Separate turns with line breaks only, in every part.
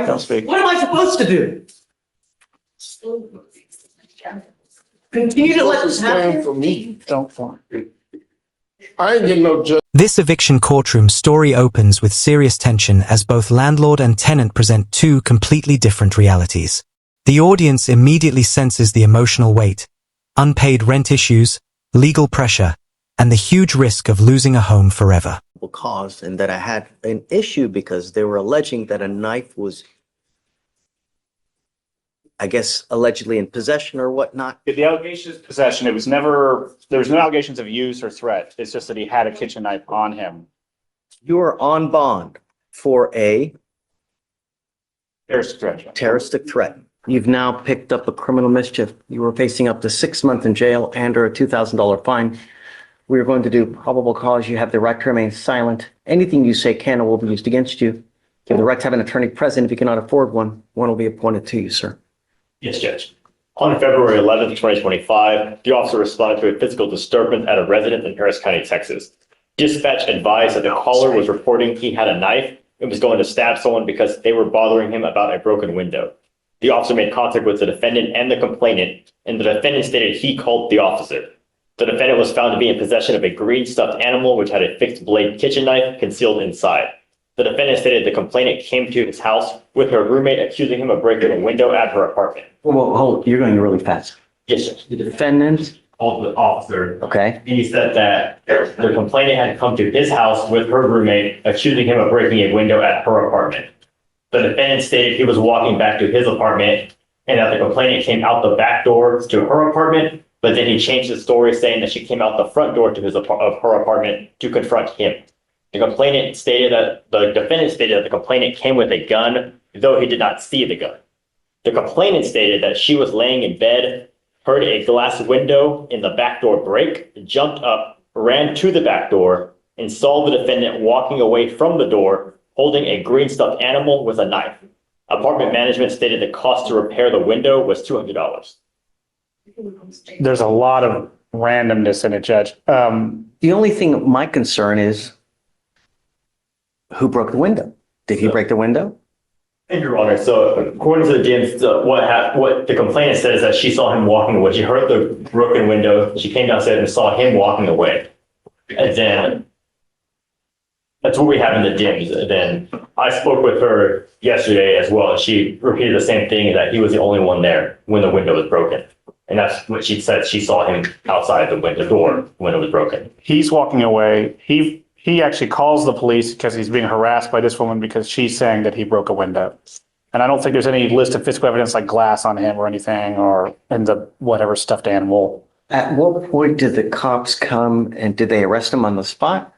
Don't speak.
What am I supposed to do? Continue to let this happen?
For me, don't fall. I ain't getting no judge.
This eviction courtroom story opens with serious tension as both landlord and tenant present two completely different realities. The audience immediately senses the emotional weight, unpaid rent issues, legal pressure, and the huge risk of losing a home forever.
Cause, and that I had an issue because they were alleging that a knife was, I guess, allegedly in possession or whatnot.
The allegation is possession. It was never, there was no allegations of use or threat. It's just that he had a kitchen knife on him.
You are on bond for a
Terroristic
threat. You've now picked up a criminal mischief. You were facing up to 6 months in jail and or a $2,000 fine. We are going to do probable cause. You have the right to remain silent. Anything you say can or will be used against you. You have the right to have an attorney present. If you cannot afford one, one will be appointed to you, sir.
Yes, Judge. On February 11th, 2025, the officer responded to a physical disturbance at a residence in Harris County, Texas. Dispatch advised that the caller was reporting he had a knife and was going to stab someone because they were bothering him about a broken window. The officer made contact with the defendant and the complainant, and the defendant stated he called the officer. The defendant was found to be in possession of a green stuffed animal which had a fixed blade kitchen knife concealed inside. The defendant stated the complainant came to his house with her roommate accusing him of breaking a window at her apartment.
Well, hold, you're going really fast.
Yes, Judge.
The defendant,
Called the officer.
okay,
He said that the complainant had come to his house with her roommate accusing him of breaking a window at her apartment. The defendant stated he was walking back to his apartment and that the complainant came out the back door to her apartment, but then he changed the story saying that she came out the front door to of her apartment to confront him. The complainant stated that the defendant stated that the complainant came with a gun, though he did not see the gun. The complainant stated that she was laying in bed, heard a glass window in the back door break, jumped up, ran to the back door, and saw the defendant walking away from the door holding a green stuffed animal with a knife. Apartment management stated the cost to repair the window was $200.
There's a lot of randomness in it, Judge.
the only thing, my concern is who broke the window? Did he break the window?
Thank you, Your Honor. So according to the DMs, what the complainant said is that she saw him walking away. She heard the broken window. She came downstairs and saw him walking away. And then that's what we have in the DMs. And then I spoke with her yesterday as well. And she repeated the same thing, that he was the only one there when the window was broken. And that's what she said. She saw him outside the window door when it was broken.
He's walking away. He actually calls the police because he's being harassed by this woman because she's saying that he broke a window. And I don't think there's any list of physical evidence like glass on him or anything, or in the whatever stuffed animal.
At what point did the cops come and did they arrest him on the spot?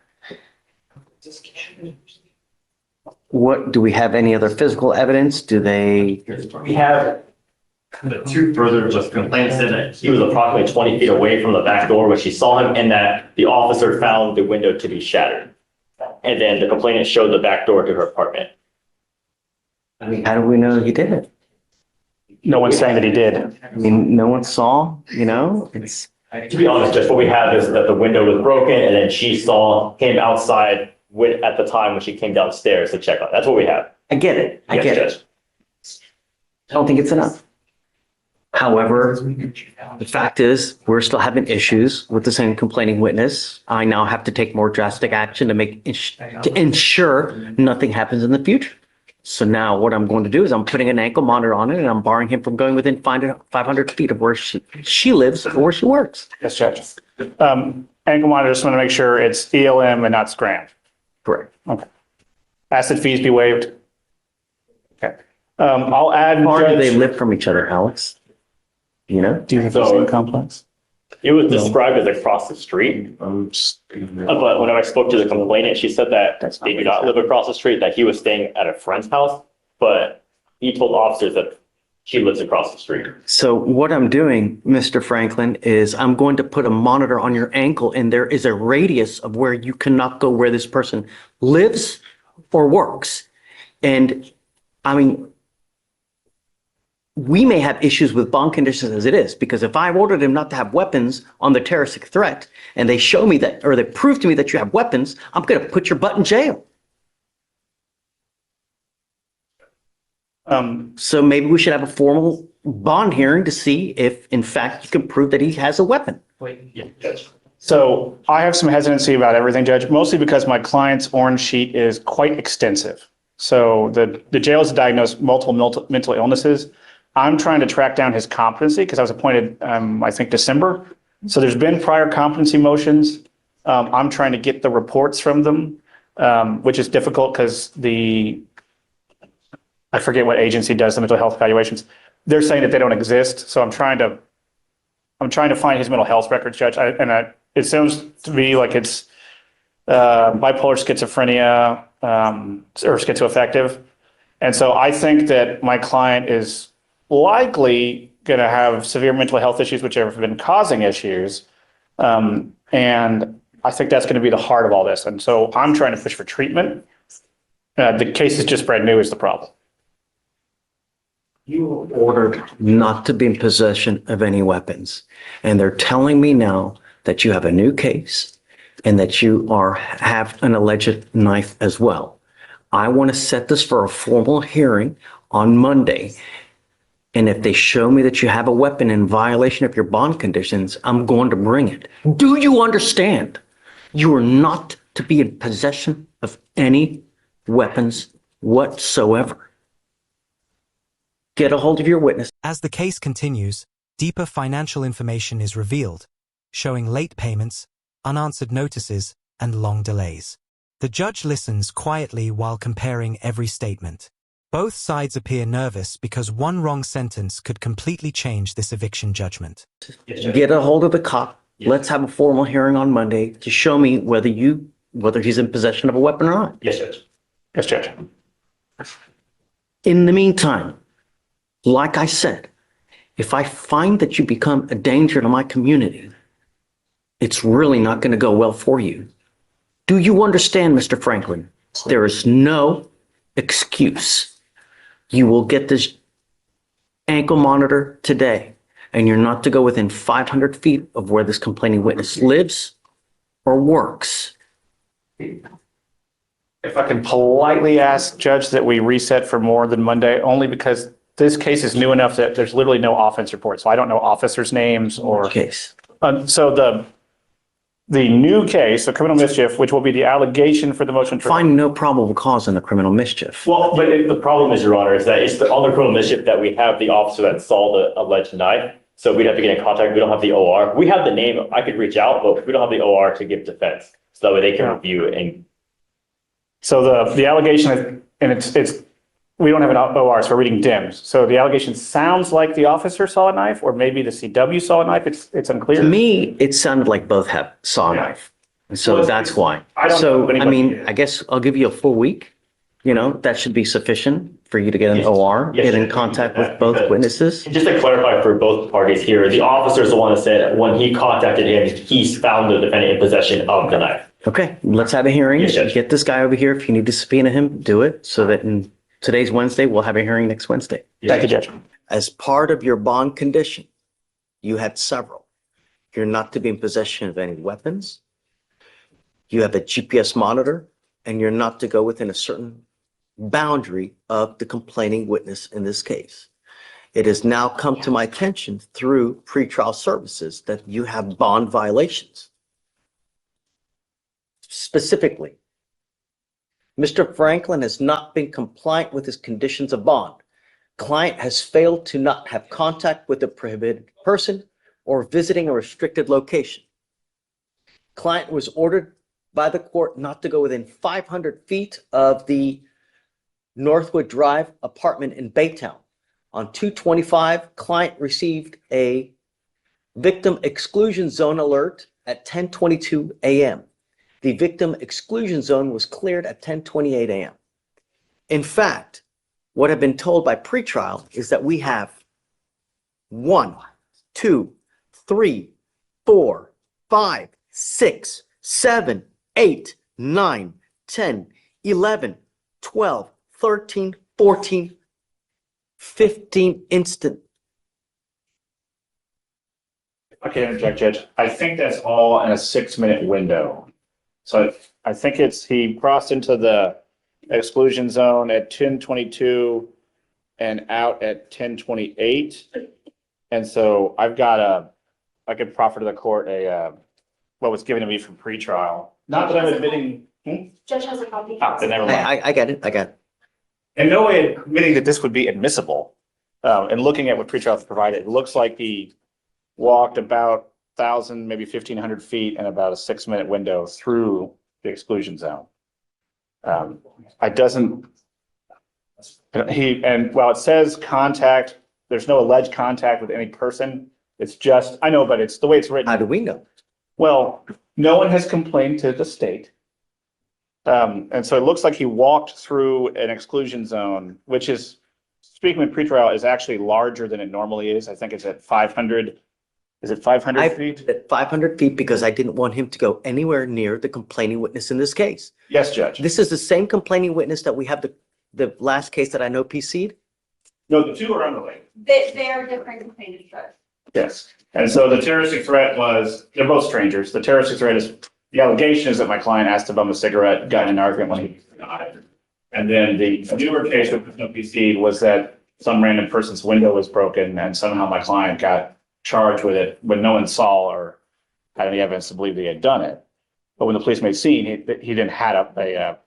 What, do we have any other physical evidence? Do they?
We have the two further, just complainant said that he was approximately 20 feet away from the back door when she saw him, and that the officer found the window to be shattered. And then the complainant showed the back door to her apartment.
I mean, how do we know he did it?
No one's saying that he did.
I mean, no one saw, you know, it's.
To be honest, just what we have is that the window was broken, and then she came outside at the time when she came downstairs to check on. That's what we have.
I get it. I
Yes,
get
Judge.
it. I don't think it's enough. However, the fact is, we're still having issues with the same complaining witness. I now have to take more drastic action to ensure nothing happens in the future. So now what I'm going to do is I'm putting an ankle monitor on it and I'm barring him from going within 500 feet of where she lives or where she works.
Yes, Judge. Ankle monitor, just want to make sure it's ELM and not scram.
Correct.
Okay. Acid fees be waived. Okay. I'll add.
How far do they
Judge,
live from each other, Alex? You know?
do you think
So-
it's complex?
It was described as across the street. But when I spoke to the complainant, she said that
That's not
they
what
do
he
not
said.
live across the street, that he was staying at a friend's house, but he told officers that she lives across the street.
So what I'm doing, Mr. Franklin, is I'm going to put a monitor on your ankle and there is a radius of where you cannot go where this person lives or works. And I mean, we may have issues with bond conditions as it is, because if I ordered him not to have weapons on the terroristic threat and they show me that, or they prove to me that you have weapons, I'm going to put your butt in jail. So maybe we should have a formal bond hearing to see if, in fact, you can prove that he has a weapon.
So I have some hesitancy about everything, Judge, mostly because my client's orange sheet is quite extensive. So the jail has diagnosed multiple mental illnesses. I'm trying to track down his competency because I was appointed, I think, December. So there's been prior competency motions. I'm trying to get the reports from them, which is difficult because I forget what agency does the mental health evaluations. They're saying that they don't exist. So I'm trying to find his mental health records, Judge. It sounds to me like it's bipolar schizophrenia or schizoaffective. And so I think that my client is likely going to have severe mental health issues, which have been causing issues. And I think that's going to be the heart of all this. And so I'm trying to push for treatment. The case is just brand new is the problem.
You were ordered not to be in possession of any weapons. And they're telling me now that you have a new case and that you have an alleged knife as well. I want to set this for a formal hearing on Monday. And if they show me that you have a weapon in violation of your bond conditions, I'm going to bring it. Do you understand? You are not to be in possession of any weapons whatsoever. Get a hold of your witness.
As the case continues, deeper financial information is revealed, showing late payments, unanswered notices, and long delays. The judge listens quietly while comparing every statement. Both sides appear nervous because one wrong sentence could completely change this eviction judgment.
Get a hold of the cop. Let's have a formal hearing on Monday to show me whether he's in possession of a weapon or not.
Yes, Judge.
Yes, Judge.
In the meantime, like I said, if I find that you become a danger to my community, it's really not going to go well for you. Do you understand, Mr. Franklin? There is no excuse. You will get this ankle monitor today, and you're not to go within 500 feet of where this complaining witness lives or works.
If I can politely ask, Judge, that we reset for more than Monday, only because this case is new enough that there's literally no offense report. So I don't know officers' names or
Case.
So the new case, the criminal mischief, which will be the allegation for the motion.
Find no probable cause in the criminal mischief.
Well, but the problem is, Your Honor, is that it's on the criminal mischief that we have the officer that saw the alleged knife. So we'd have to get in contact. We don't have the OR. We have the name. I could reach out, but we don't have the OR to give defense. So that way they can review it. And
so the allegation is, and it's we don't have an OR, so we're reading DIMS. So the allegation sounds like the officer saw a knife, or maybe the CW saw a knife. It's unclear.
To me, it sounded like both saw a knife. And so
Well,
that's why.
I don't know
So,
if
I
anybody
mean,
did.
I guess I'll give you a full week. You know, that should be sufficient for you to get an
Yes.
OR,
Yes,
get in
yes,
contact
we can do
with
that
both
because-
witnesses.
just to clarify for both parties here, the officer is the one that said when he contacted him, he's found the defendant in possession of the knife.
Okay, let's have a hearing.
Yes, Judge.
Get this guy over here. If you need to subpoena him, do it. So that in today's Wednesday, we'll have a hearing next Wednesday.
Thank you, Judge.
As part of your bond condition, you had several. You're not to be in possession of any weapons. You have a GPS monitor, and you're not to go within a certain boundary of the complaining witness in this case. It has now come to my attention through pretrial services that you have bond violations. Specifically, Mr. Franklin has not been compliant with his conditions of bond. Client has failed to not have contact with a prohibited person or visiting a restricted location. Client was ordered by the court not to go within 500 feet of the Northwood Drive apartment in Baytown. On 2/25, client received a victim exclusion zone alert at 10:22 a.m. The victim exclusion zone was cleared at 10:28 a.m. In fact, what I've been told by pretrial is that we have 1, 2, 3, 4, 5, 6, 7, 8, 9, 10, 11, 12, 13, 14, 15 instant.
Okay, interject, Judge. I think that's all in a 6-minute window. So I think he crossed into the exclusion zone at 10:22. and out at 10:28. And so I could proffer to the court what was given to me from pretrial. Not that I'm admitting.
Judge has a copy.
Then never mind.
I get it. I get it.
In no way admitting that this would be admissible. And looking at what pretrial has provided, it looks like he walked about 1,000, maybe 1,500 feet in about a 6-minute window through the exclusion zone. And while it says contact, there's no alleged contact with any person. It's just, I know, but it's the way it's written.
How do we know?
Well, no one has complained to the state. And so it looks like he walked through an exclusion zone, which is, speaking with pretrial, is actually larger than it normally is. I think it's at 500. Is it 500 feet?
At 500 feet because I didn't want him to go anywhere near the complaining witness in this case.
Yes, Judge.
This is the same complaining witness that we have the last case that I know PC'd.
No, the two are unrelated.
They are different complainants, Judge.
Yes. And so the terroristic threat they're both strangers. The terroristic threat is, the allegation is that my client asked to bum a cigarette, got in an argument when he was denied. And then the newer case with no PC was that some random person's window was broken and somehow my client got charged with it when no one saw or had any evidence to believe that he had done it. But when the police made scene, he then had a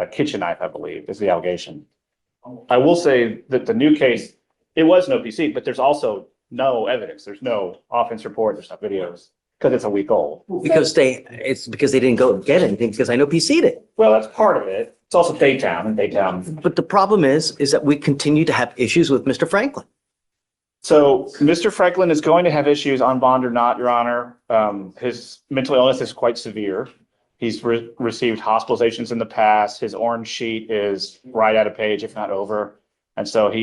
kitchen knife, I believe, is the allegation. I will say that the new case, it was no PC, but there's also no evidence. There's no offense report. There's no videos because it's a week old.
It's because they didn't go get anything because I know PC'd it.
Well, that's part of it. It's also Daytown and Daytown.
But the problem is that we continue to have issues with Mr. Franklin.
So Mr. Franklin is going to have issues on bond or not, Your Honor. His mental illness is quite severe. He's received hospitalizations in the past. His orange sheet is right at a page, if not over. And so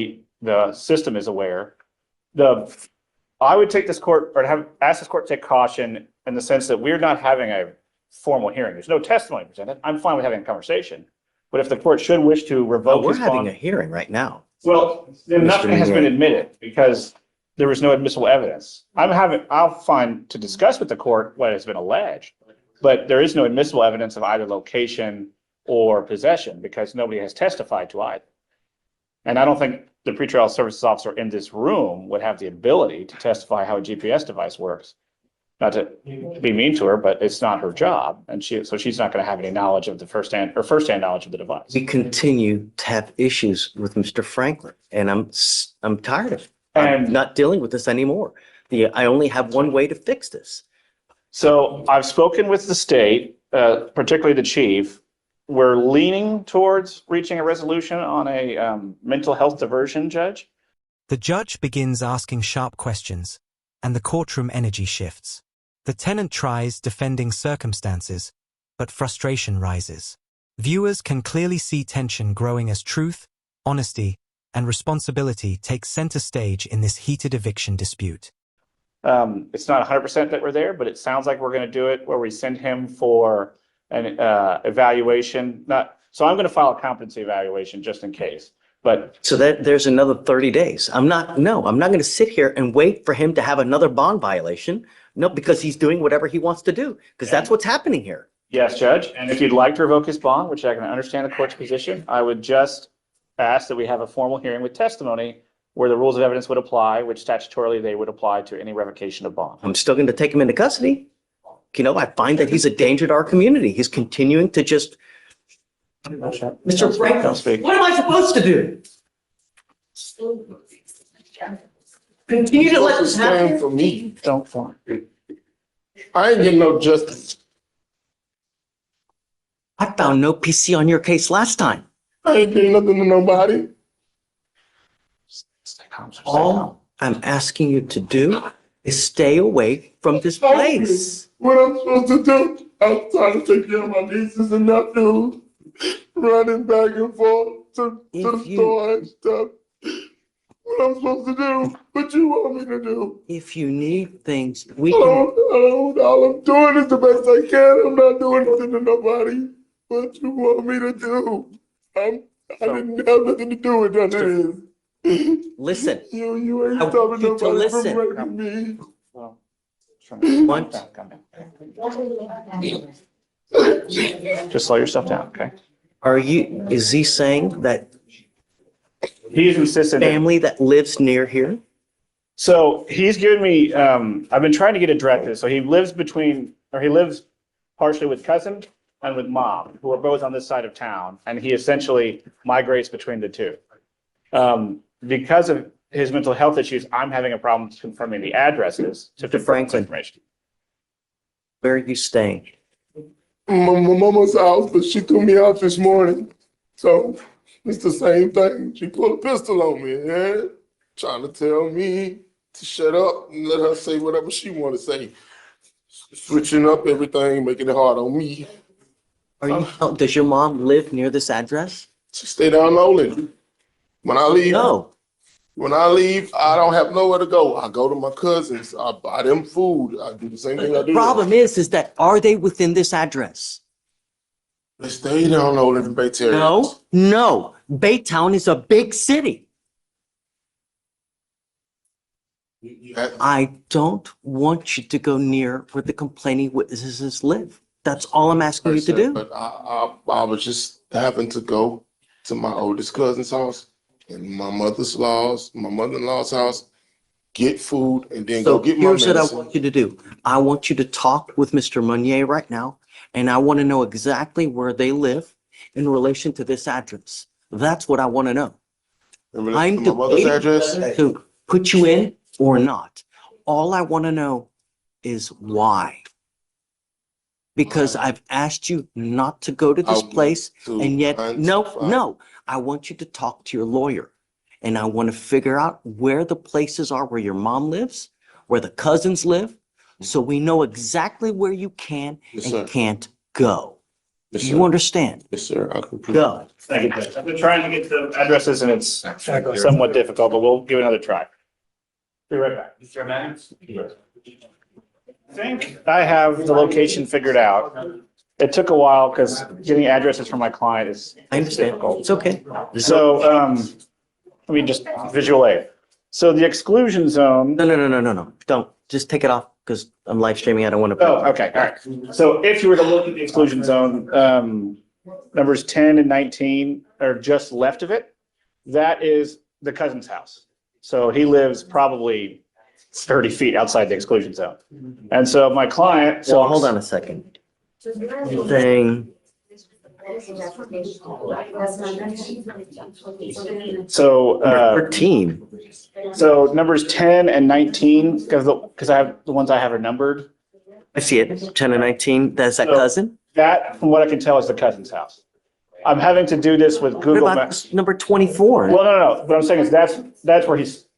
the system is aware. I would take this court or ask this court to take caution in the sense that we're not having a formal hearing. There's no testimony presented. I'm fine with having a conversation. But if the court should wish to revoke
We're
his bond.
having a hearing right now.
Well, then nothing has been admitted because there was no admissible evidence. I'll find to discuss with the court what has been alleged, but there is no admissible evidence of either location or possession because nobody has testified to either. And I don't think the pretrial services officer in this room would have the ability to testify how a GPS device works. Not to be mean to her, but it's not her job. And so she's not going to have any knowledge of the firsthand knowledge of the device.
We continue to have issues with Mr. Franklin and I'm tired of it.
And-
I'm not dealing with this anymore. I only have one way to fix this.
So I've spoken with the state, particularly the chief. We're leaning towards reaching a resolution on a mental health diversion, Judge.
The judge begins asking sharp questions, and the courtroom energy shifts. The tenant tries defending circumstances, but frustration rises. Viewers can clearly see tension growing as truth, honesty, and responsibility take center stage in this heated eviction dispute.
It's not 100% that we're there, but it sounds like we're going to do it where we send him for an evaluation. So I'm going to file a competency evaluation just in case. But
So that there's another 30 days. I'm not going to sit here and wait for him to have another bond violation. No, because he's doing whatever he wants to do, because that's what's happening here.
yes, Judge, and if you'd like to revoke his bond, which I can understand the court's position, I would just ask that we have a formal hearing with testimony where the rules of evidence would apply, which statutorily they would apply to any revocation of bond.
I'm still going to take him into custody. I find that he's a danger to our community. He's continuing to just. Mr. Franklin, what am I supposed to do? Continue to let this
Stand
happen?
for me.
Don't form.
I ain't getting no justice.
I found no PC on your case last time.
I ain't did nothing to nobody.
All I'm asking you to do is stay away from this place.
What I'm supposed to do? I'm trying to take care of my nieces and nephews, running back and forth to the store and stuff. What I'm supposed to do? What you want me to do?
If you need things, we can.
All I'm doing is the best I can. I'm not doing nothing to nobody. What you want me to do? I didn't have nothing to do with none of this.
Listen,
You ain't
I want
stopping
you to
nobody from
listen.
raping me.
Once,
Just slow yourself down, okay?
is he saying that
he's insistent.
Family that lives near here?
So he's given me, I've been trying to get addresses. So he lives partially with cousin and with mom, who are both on this side of town. And he essentially migrates between the two. Because of his mental health issues, I'm having a problem confirming the addresses to confirm this information.
Where are you staying?
My mama's house, but she threw me out this morning. So it's the same thing. She pulled a pistol on me, yeah? Trying to tell me to shut up and let her say whatever she want to say. Switching up everything, making it hard on me.
Does your mom live near this address?
She stay down Nolan. When I leave,
No.
When I leave, I don't have nowhere to go. I go to my cousins. I buy them food. I do the same thing I do.
The problem is that are they within this address?
They stay down Nolan in Bay Terre.
No. Baytown is a big city. I don't want you to go near where the complaining witnesses live. That's all I'm asking you to do.
But I was just having to go to my oldest cousin's house and my mother-in-law's house, get food, and then go get my medicine.
Here's what I want you to do. I want you to talk with Mr. Meunier right now, and I want to know exactly where they live in relation to this address. That's what I want to know. I'm
my mother's address
to put you in or not. All I want to know is why. Because I've asked you not to go to this place, and yet, no. I want you to talk to your lawyer, and I want to figure out where the places are where your mom lives, where the cousins live, so we know exactly where you can and can't go. You understand?
Yes, sir. I can
go.
Thank you, Judge. I've been trying to get the addresses and it's somewhat difficult, but we'll give it another try. Be right back. Mr. Mannix? I think I have the location figured out. It took a while because getting addresses from my client is
difficult. It's okay.
So, let me just visual aid. So the exclusion zone.
No. Don't. Just take it off because I'm live streaming. I don't want to.
Oh, okay. All right. So if you were to look at the exclusion zone, numbers 10 and 19 are just left of it. That is the cousin's house. So he lives probably 30 feet outside the exclusion zone. And so my client.
So hold on a second. Saying.
So
13.
So numbers 10 and 19, because I have the ones I have are numbered.
I see it. 10 and 19. That's that cousin?
That, from what I can tell, is the cousin's house. I'm having to do this with Google
What about
Maps.
number 24?
Well, no. What I'm saying is that's where he's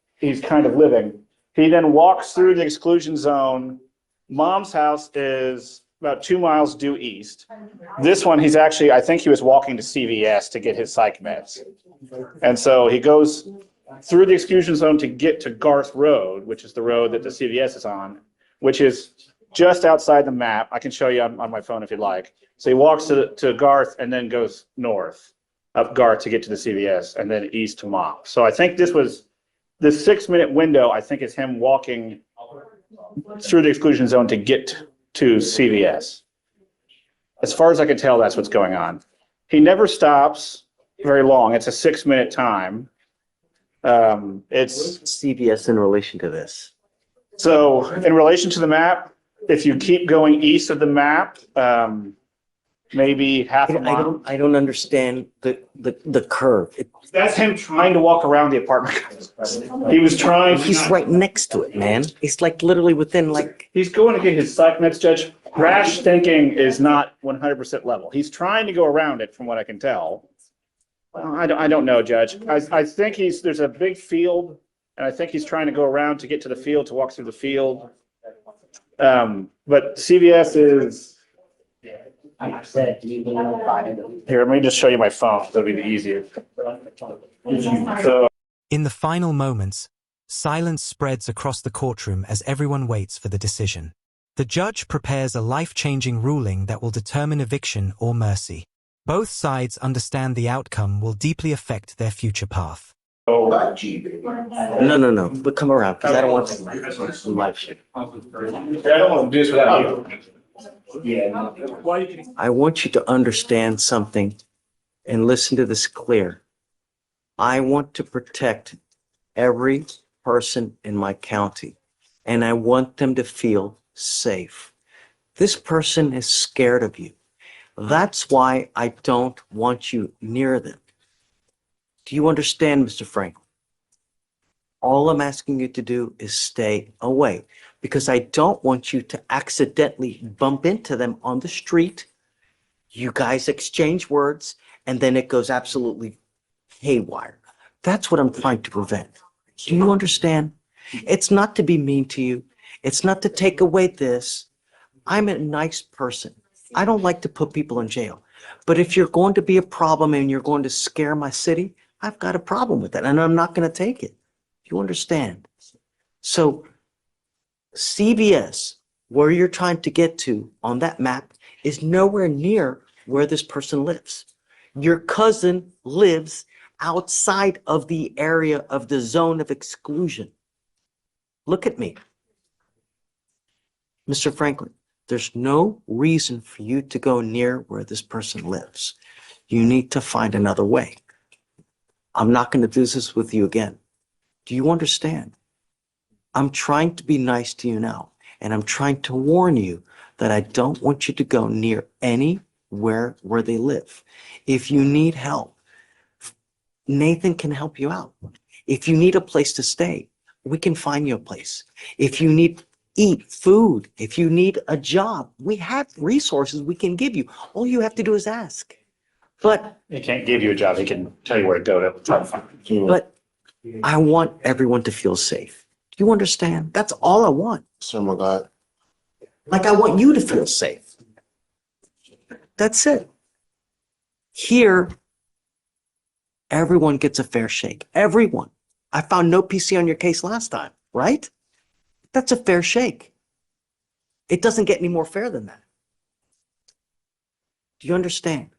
kind of living. He then walks through the exclusion zone. Mom's house is about 2 miles due east. This one, I think he was walking to CVS to get his psych meds. And so he goes through the exclusion zone to get to Garth Road, which is the road that the CVS is on, which is just outside the map. I can show you on my phone if you'd like. So he walks to Garth and then goes north up Garth to get to the CVS and then east to Mop. So I think this 6-minute window, I think is him walking through the exclusion zone to get to CVS. As far as I can tell, that's what's going on. He never stops very long. It's a 6-minute time. It's
CVS in relation to this.
So in relation to the map, if you keep going east of the map, maybe half a mile.
I don't understand the curve.
That's him trying to walk around the apartment. He was trying.
He's right next to it, man. It's like literally within like.
He's going to get his psych meds, Judge. Rash thinking is not 100% level. He's trying to go around it from what I can tell. Well, I don't know, Judge. I think there's a big field and I think he's trying to go around to get to the field, to walk through the field. But CVS is. Here, let me just show you my phone. That'll be the easier. So,
In the final moments, silence spreads across the courtroom as everyone waits for the decision. The judge prepares a life-changing ruling that will determine eviction or mercy. Both sides understand the outcome will deeply affect their future path.
No. But come around, because I don't want to live stream.
I don't want to do this without you.
I want you to understand something and listen to this clear. I want to protect every person in my county, and I want them to feel safe. This person is scared of you. That's why I don't want you near them. Do you understand, Mr. Franklin? All I'm asking you to do is stay away because I don't want you to accidentally bump into them on the street. You guys exchange words and then it goes absolutely haywire. That's what I'm trying to prevent. Do you understand? It's not to be mean to you. It's not to take away this. I'm a nice person. I don't like to put people in jail. But if you're going to be a problem and you're going to scare my city, I've got a problem with that and I'm not going to take it. You understand? So CVS, where you're trying to get to on that map, is nowhere near where this person lives. Your cousin lives outside of the area of the zone of exclusion. Look at me. Mr. Franklin, there's no reason for you to go near where this person lives. You need to find another way. I'm not going to do this with you again. Do you understand? I'm trying to be nice to you now, and I'm trying to warn you that I don't want you to go near anywhere where they live. If you need help, Nathan can help you out. If you need a place to stay, we can find you a place. If you need eat food, if you need a job, we have resources we can give you. All you have to do is ask. But
He can't give you a job. He can tell you where to go to try to find you.
but I want everyone to feel safe. Do you understand? That's all I want.
Oh my God.
Like I want you to feel safe. That's it. Here, everyone gets a fair shake. Everyone. I found no PC on your case last time, right? That's a fair shake. It doesn't get any more fair than that. Do you understand?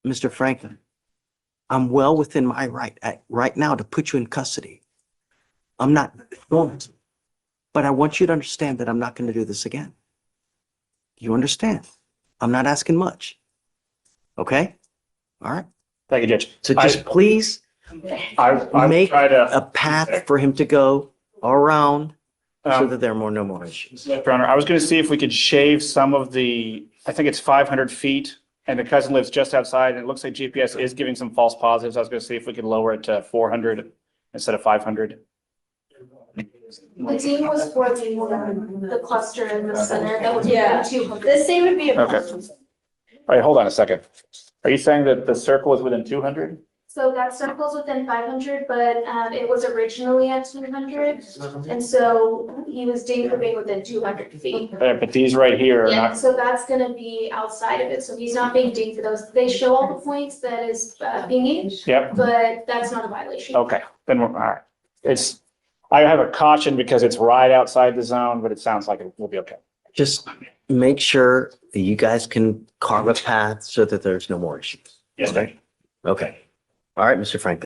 Mr. Franklin, I'm well within my right now to put you in custody. I'm not going to, but I want you to understand that I'm not going to do this again. You understand? I'm not asking much. Okay? All right.
Thank you, Judge.
So just please
I
make
try to.
a path for him to go around so
Um,
that there are no more issues.
Your Honor, I was going to see if we could shave some of the, I think it's 500 feet, and the cousin lives just outside, and it looks like GPS is giving some false positives. I was going to see if we could lower it to 400 instead of 500.
The team was for the cluster in the center, that would be 200. This day would be a.
Okay. All right, hold on a second. Are you saying that the circle is within 200?
So that circle's within 500, but it was originally at 200. And so he was deemed to be within 200 feet.
But these right here are
Yeah,
not,
so that's gonna be outside of it. So he's not being deemed for those. They show all the points that is being,
yep,
but that's not a violation.
okay, then we're, all right. It's, I have a caution because it's right outside the zone, but it sounds like it will be okay.
Just make sure that you guys can carve a path so that there's no more issues.
Yes, sir.
Okay. All right, Mr. Franklin.